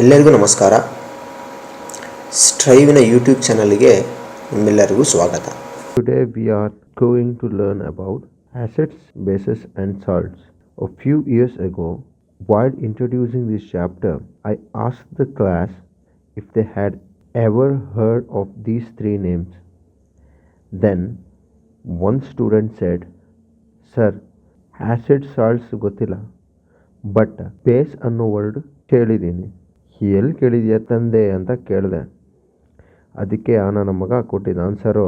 ಎಲ್ಲರಿಗೂ ನಮಸ್ಕಾರ. ಸ್ಟ್ರೈವಿನ ಯೂಟ್ಯೂಬ್ ಚಾನಲ್ಗೆ ನಿಮ್ಮೆಲ್ಲರಿಗೂ ಸ್ವಾಗತ. Today we are going to learn about acids, bases and salts. A few years ago, while introducing this chapter, I asked the class if they had ever heard of these three names. Then one student said, "Sir, acid salts ಗೊತ್ತಿಲ್ಲ, but base ಅನ್ನೋ word ಕೇಳಿದ್ದೀನಿ. ಎಲ್ಲಿ ಕೇಳಿದ್ಯಾ ತಂದೆ ಅಂತ ಕೇಳಿದೆ. ಅದಕ್ಕೆ ನನ್ನ ಮಗ ಕೊಟ್ಟಿದ್ದ ಆನ್ಸರು,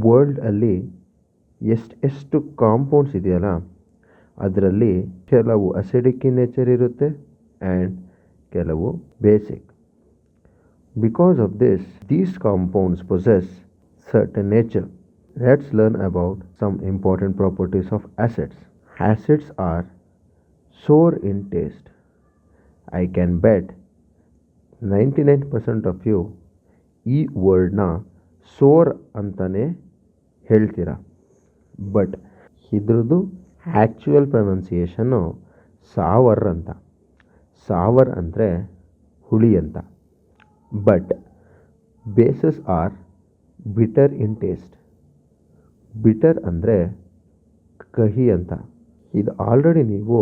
ವರ್ಲ್ಡ್ ಅಲ್ಲಿ ಎಷ್ಟು ಕಾಂಪೌಂಡ್ಸ್ ಇದೆಯಲ್ಲ, ಅದರಲ್ಲಿ ಕೆಲವು ಅಸಿಡಿಕ್ ಇನ್ ನೇಚರ್ ಇರುತ್ತೆ ಆ್ಯಂಡ್ ಕೆಲವು basic. Because of this, these compounds possess certain nature. Let's learn about some important properties of acids. Acids are sour in taste. I can bet 99% of you ಈ ವರ್ಡ್ನ ಸೋರ್ ಅಂತಲೇ ಹೇಳ್ತೀರಾ, but ಇದ್ರದ್ದು actual ಪ್ರೊನೌನ್ಸಿಯೇಷನ್ನು ಸಾವರ್ ಅಂತ. ಸಾವರ್ ಅಂದರೆ ಹುಳಿ ಅಂತ. But bases are bitter in taste. Bitter ಅಂದರೆ ಕಹಿ ಅಂತ. ಇದು ಆಲ್ರೆಡಿ ನೀವು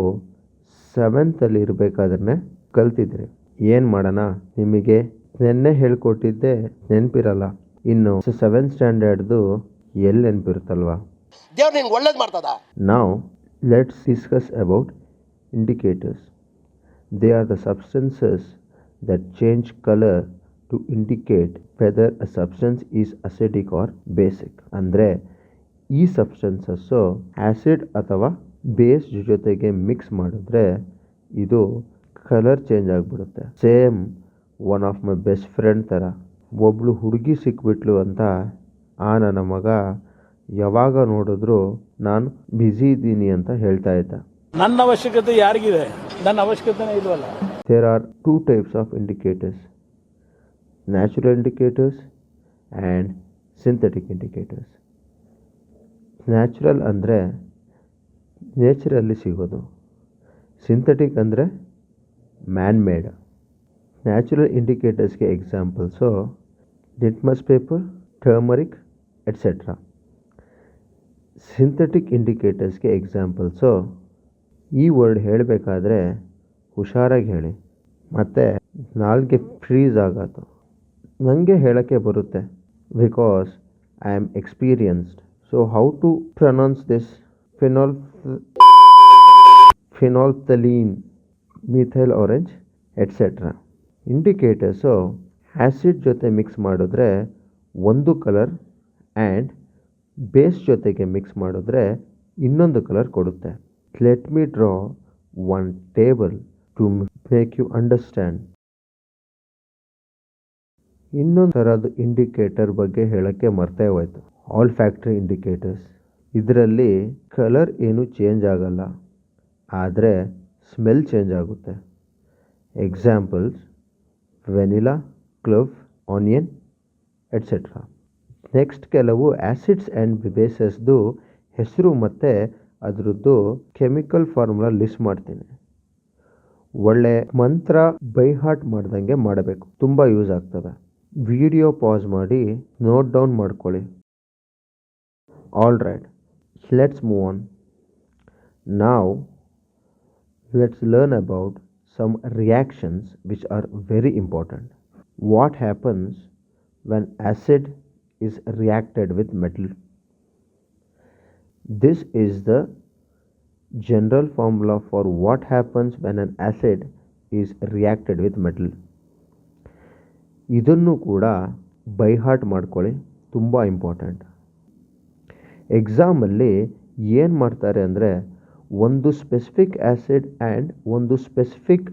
7th ಇರಬೇಕಾದ್ರೆ ಕಲ್ತಿದ್ರಿ. ಏನು ಮಾಡೋಣ, ನಿಮಗೆ ನೆನ್ನೆ ಹೇಳ್ಕೊಟ್ಟಿದ್ದೆ ನೆನಪಿರಲ್ಲ, ಇನ್ನು 7th ಸ್ಟ್ಯಾಂಡರ್ಡ್ದು ಎಲ್ಲಿ ನೆನಪಿರುತ್ತಲ್ವಾ. Now let's discuss about indicators. They are the substances that change color to indicate whether a substance is acidic or basic. ಅಂದರೆ ಈ ಸಬ್ಸ್ಟೆನ್ಸಸ್ಸು ಆ್ಯಸಿಡ್ ಅಥವಾ ಬೇಸ್ ಜೊತೆಗೆ ಮಿಕ್ಸ್ ಮಾಡಿದ್ರೆ ಇದು ಕಲರ್ ಚೇಂಜ್ ಆಗಿಬಿಡುತ್ತೆ. Same one of my best friend ಥರ. ಒಬ್ಳು ಹುಡುಗಿ ಸಿಕ್ಬಿಟ್ಲು ಅಂತ ನನ್ನ ಮಗ ಯಾವಾಗ ನೋಡಿದ್ರು ನಾನು ಬ್ಯುಸಿ ಇದ್ದೀನಿ ಅಂತ ಹೇಳ್ತಾ ಇದ್ದ. ನನ್ನ ಅವಶ್ಯಕತೆ ಯಾರಿಗಿದೆ? ನನ್ನ ಅವಶ್ಯಕತೆನೇ ಇಲ್ವಲ್ಲ. There are two types of indicators: natural indicators and synthetic indicators. Natural ಅಂದರೆ ನೇಚರಲ್ಲಿ ಸಿಗೋದು. ಸಿಂಥೆಟಿಕ್ ಅಂದರೆ man made. Natural ಇಂಡಿಕೇಟರ್ಸ್ಗೆ examples litmus paper, turmeric et cetera. Synthetic ಇಂಡಿಕೇಟರ್ಸ್ಗೆ examples, ಈ ವರ್ಡ್ ಹೇಳಬೇಕಾದ್ರೆ ಹುಷಾರಾಗಿ ಹೇಳಿ, ಮತ್ತು ನಾಲ್ಗೆ ಫ್ರೀಸ್ ಆಗೋದು. ನನಗೆ ಹೇಳೋಕ್ಕೆ ಬರುತ್ತೆ, because I am experienced. So how to pronounce this? Phenolphthalein, methyl orange, etc. Indicators acid ಜೊತೆ ಮಿಕ್ಸ್ ಮಾಡಿದ್ರೆ ಒಂದು ಕಲರ್ ಆ್ಯಂಡ್ ಬೇಸ್ ಜೊತೆಗೆ ಮಿಕ್ಸ್ ಮಾಡಿದ್ರೆ ಇನ್ನೊಂದು ಕಲರ್ ಕೊಡುತ್ತೆ. Let me draw one table to make you understand. ಇನ್ನೊಂದು ಥರದ ಇಂಡಿಕೇಟರ್ ಬಗ್ಗೆ ಹೇಳೋಕ್ಕೆ ಮರ್ತೇ ಹೋಯ್ತು, ಆಲ್ ಫ್ಯಾಕ್ಟ್ರಿ ಇಂಡಿಕೇಟರ್ಸ್. ಇದರಲ್ಲಿ ಕಲರ್ ಏನೂ ಚೇಂಜ್ ಆಗಲ್ಲ, ಆದರೆ ಸ್ಮೆಲ್ ಚೇಂಜ್ ಆಗುತ್ತೆ. Examples vanilla, clove, onion etcetera. Next ಕೆಲವು ಆ್ಯಸಿಡ್ಸ್ ಆ್ಯಂಡ್ ಬೇಸಸ್ದು ಹೆಸರು ಮತ್ತು ಅದರದ್ದು ಕೆಮಿಕಲ್ ಫಾರ್ಮುಲಾ ಲಿಸ್ಟ್ ಮಾಡ್ತೀನಿ. ಒಳ್ಳೆ ಮಂತ್ರ ಬೈ ಹಾರ್ಟ್ ಮಾಡ್ದಂಗೆ ಮಾಡಬೇಕು, ತುಂಬ ಯೂಸ್ ಆಗ್ತವೆ. ವಿಡಿಯೋ ಪಾಸ್ ಮಾಡಿ ನೋಟ್ ಡೌನ್ ಮಾಡ್ಕೊಳ್ಳಿ. All right, let's move on. Now let's learn about some reactions which are very important. What happens when acid is reacted with metal? This is the general formula for what happens when an acid is reacted with metal. ಇದನ್ನು ಕೂಡ by heart ಮಾಡ್ಕೊಳ್ಳಿ, ತುಂಬ important. ಎಕ್ಸಾಮಲ್ಲಿ ಏನು ಮಾಡ್ತಾರೆ ಅಂದರೆ, ಒಂದು specific acid and ಒಂದು ಸ್ಪೆಸಿಫಿಕ್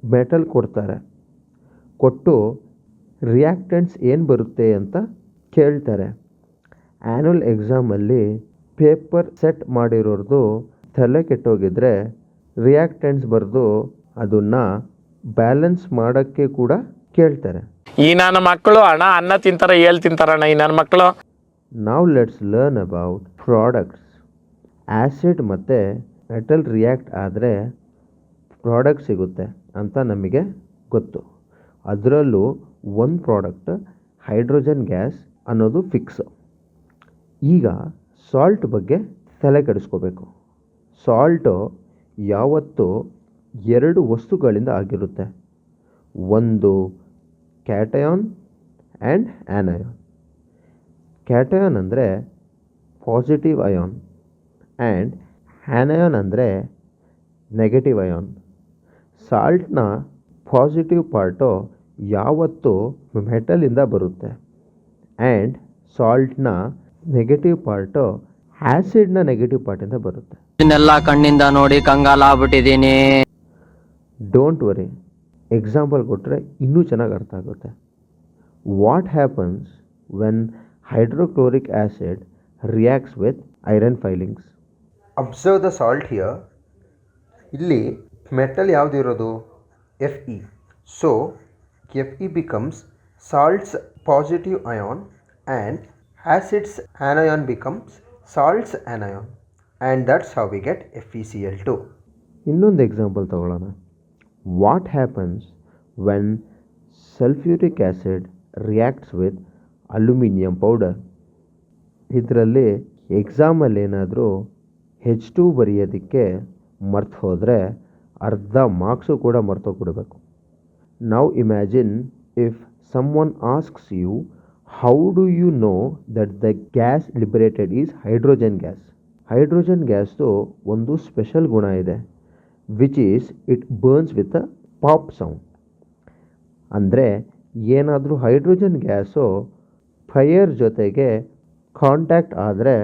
ಮೆಟಲ್ ಕೊಡ್ತಾರೆ. ಕೊಟ್ಟು ರಿಯಾಕ್ಟೆಂಟ್ಸ್ ಏನು ಬರುತ್ತೆ ಅಂತ ಕೇಳ್ತಾರೆ. ಆ್ಯನ್ಯುವಲ್ ಎಕ್ಸಾಮಲ್ಲಿ ಪೇಪರ್ ಸೆಟ್ ಮಾಡಿರೋರ್ದು ತಲೆ ಕೆಟ್ಟೋಗಿದ್ರೆ ರಿಯಾಕ್ಟೆಂಟ್ಸ್ ಬರೆದು ಅದನ್ನು ಬ್ಯಾಲೆನ್ಸ್ ಮಾಡೋಕ್ಕೆ ಕೂಡ ಕೇಳ್ತಾರೆ. ಈ ನನ್ನ ಮಕ್ಕಳು ಅನ್ನ ತಿಂತಾರೆ, ತಿಂತಾರಣ್ಣ ಈ ನನ್ನ ಮಕ್ಕಳು. Now let's learn about products. Acid ಮತ್ತು ಮೆಟಲ್ ರಿಯಾಕ್ಟ್ ಆದರೆ ಪ್ರಾಡಕ್ಟ್ ಸಿಗುತ್ತೆ ಅಂತ ನಮಗೆ ಗೊತ್ತು. ಅದರಲ್ಲೂ ಒಂದು ಪ್ರಾಡಕ್ಟ್ ಹೈಡ್ರೋಜನ್ ಗ್ಯಾಸ್ ಅನ್ನೋದು ಫಿಕ್ಸ್. ಈಗ ಸಾಲ್ಟ್ ಬಗ್ಗೆ ತಲೆ ಕೆಡಿಸ್ಕೋಬೇಕು. ಸಾಲ್ಟು ಯಾವತ್ತೂ ಎರಡು ವಸ್ತುಗಳಿಂದ ಆಗಿರುತ್ತೆ. ಒಂದು ಕ್ಯಾಟಯಾನ್ ಆ್ಯಂಡ್ ಆ್ಯನಯಾನ್. ಕ್ಯಾಟಯಾನ್ ಅಂದರೆ ಪಾಸಿಟಿವ್ ಅಯಾನ್ ಆ್ಯಂಡ್ ಆ್ಯನಯಾನ್ ಅಂದರೆ ನೆಗೆಟಿವ್ ಅಯಾನ್. ಸಾಲ್ಟ್ನ ಪಾಸಿಟಿವ್ ಪಾರ್ಟು ಯಾವತ್ತೂ ಮೆಟಲಿಂದ ಬರುತ್ತೆ ಆ್ಯಂಡ್ ಸಾಲ್ಟ್ನ ನೆಗೆಟಿವ್ ಪಾರ್ಟು ಆ್ಯಸಿಡ್ನ ನೆಗೆಟಿವ್ ಪಾರ್ಟಿಂದ ಬರುತ್ತೆ. ಇದನ್ನೆಲ್ಲ ಕಣ್ಣಿಂದ ನೋಡಿ ಕಂಗಾಲಾಗ್ಬಿಟ್ಟಿದ್ದೀನಿ. ಡೋಂಟ್ ವರಿ, ಎಕ್ಸಾಂಪಲ್ ಕೊಟ್ಟರೆ ಇನ್ನೂ ಚೆನ್ನಾಗಿ ಅರ್ಥ ಆಗುತ್ತೆ. What happens when hydrochloric acid reacts with iron filings? Observe the salt here. ಇಲ್ಲಿ ಮೆಟಲ್ ಯಾವುದಿರೋದು? Fe. So Fe becomes salt's positive ion and acid's anion becomes salt's anion, and that's how we get FeCl2. ಇನ್ನೊಂದು example ತಗೊಳ್ಳೋಣ. What happens when sulphuric acid reacts with aluminium powder? ಇದರಲ್ಲಿ ಎಕ್ಸಾಮಲ್ಲಿ ಏನಾದರೂ H2 ಬರೆಯೋದಕ್ಕೆ ಮರ್ತು ಹೋದರೆ ಅರ್ಧ ಮಾರ್ಕ್ಸು ಕೂಡ ಮರ್ತೋಗ್ಬಿಡಬೇಕು. Now imagine if someone asks you, how do you know that the gas liberated is hydrogen gas? Hydrogen ಗ್ಯಾಸ್ದು ಒಂದು ಸ್ಪೆಷಲ್ ಗುಣ ಇದೆ, which is it burns with a pop sound. ಅಂದರೆ ಏನಾದರೂ ಹೈಡ್ರೋಜನ್ ಗ್ಯಾಸು ಫೈರ್ ಜೊತೆಗೆ contact ಆದರೆ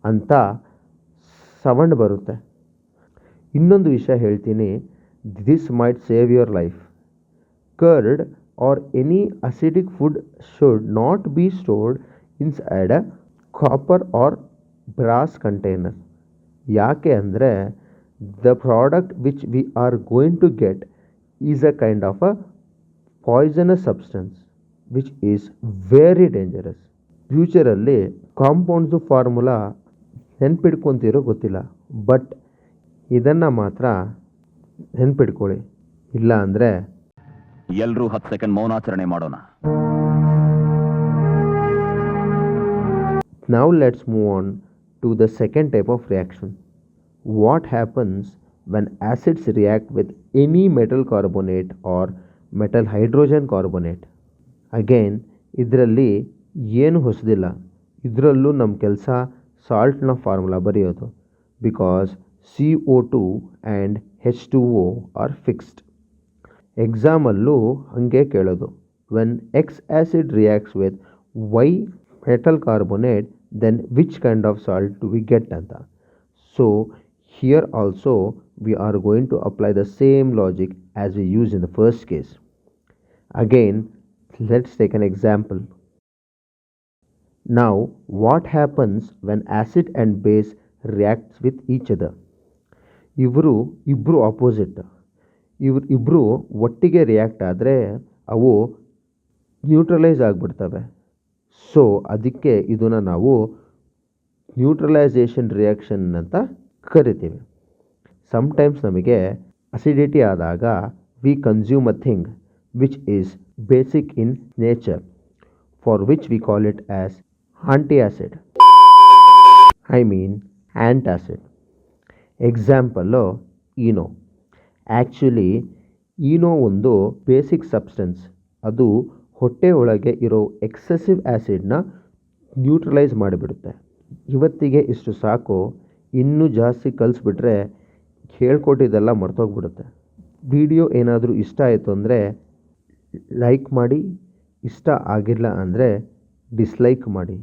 ಅಂತ sound ಬರುತ್ತೆ. ಇನ್ನೊಂದು ವಿಷಯ ಹೇಳ್ತೀನಿ, this might save your life. Curd or any acidic food should not be stored inside a copper or brass container. ಯಾಕೆ ಅಂದರೆ the product which we are going to get is a kind of a poisonous substance which is very dangerous. ಫ್ಯೂಚರಲ್ಲಿ compounds formula ನೆನ್ಪಿಡ್ಕೊತಿರೋ ಗೊತ್ತಿಲ್ಲ, but ಇದನ್ನು ಮಾತ್ರ ನೆನ್ಪಿಡ್ಕೊಳ್ಳಿ. ಇಲ್ಲ ಅಂದರೆ ಎಲ್ಲರೂ 10 ಸೆಕೆಂಡ್ ಮೌನಾಚರಣೆ ಮಾಡೋಣ. Now let's move on to the second type of reaction. What happens when acids react with any metal carbonate or metal hydrogen carbonate? Again, ಇದರಲ್ಲಿ ಏನು ಹೊಸದಿಲ್ಲ. ಇದರಲ್ಲೂ ನಮ್ಮ ಕೆಲಸ ಸಾಲ್ಟ್ನ ಫಾರ್ಮುಲಾ ಬರೆಯೋದು, because CO2 and H2O are fixed. ಎಕ್ಸಾಮಲ್ಲೂ ಹಾಗೆ ಕೇಳೋದು, when X acid reacts with Y metal carbonate, then which kind of salt do we get ಅಂತ. So here also we are going to apply the same logic as we used in the first case. Again, let's take an example. Now, what happens when acid and base reacts with each other? ಇಬ್ಬರು opposite. ಇಬ್ಬರು ಒಟ್ಟಿಗೆ react ಆದರೆ ಅವು neutralise ಆಗಿಬಿಡ್ತವೆ. So ಅದಕ್ಕೆ ಇದನ್ನು ನಾವು neutralisation reaction ಅಂತ ಕರಿತೀವಿ. ಸಮ್ಟೈಮ್ಸ್ ನಮಗೆ ಅಸಿಡಿಟಿ ಆದಾಗ we consume a thing which is basic in nature, for which we call it as antacid, antacid. Example Eno. Actually Eno ಒಂದು ಬೇಸಿಕ್ ಸಬ್ಸ್ಟೆನ್ಸ್. ಅದು ಹೊಟ್ಟೆ ಒಳಗೆ ಇರೋ ಎಕ್ಸೆಸಿವ್ ಆ್ಯಸಿಡ್ನ ನ್ಯೂಟ್ರಲೈಸ್ ಮಾಡಿಬಿಡುತ್ತೆ. ಇವತ್ತಿಗೆ ಇಷ್ಟು ಸಾಕು, ಇನ್ನೂ ಜಾಸ್ತಿ ಕಲಿಸ್ಬಿಟ್ರೆ ಹೇಳ್ಕೊಟ್ಟಿದ್ದೆಲ್ಲ ಮರ್ತೋಗ್ಬಿಡುತ್ತೆ. ವಿಡಿಯೋ ಏನಾದರೂ ಇಷ್ಟ ಆಯಿತು ಅಂದರೆ ಲೈಕ್ ಮಾಡಿ, ಇಷ್ಟ ಆಗಿಲ್ಲ ಅಂದರೆ ಡಿಸ್ಲೈಕ್ ಮಾಡಿ,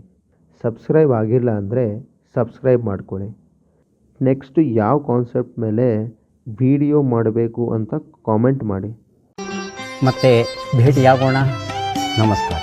ಸಬ್ಸ್ಕ್ರೈಬ್ ಆಗಿಲ್ಲ ಅಂದರೆ ಸಬ್ಸ್ಕ್ರೈಬ್ ಮಾಡ್ಕೊಳ್ಳಿ. ನೆಕ್ಸ್ಟು ಯಾವ ಕಾನ್ಸೆಪ್ಟ್ ಮೇಲೆ ವಿಡಿಯೋ ಮಾಡಬೇಕು ಅಂತ ಕಾಮೆಂಟ್ ಮಾಡಿ. ಮತ್ತೆ ಭೇಟಿಯಾಗೋಣ. ನಮಸ್ಕಾರ.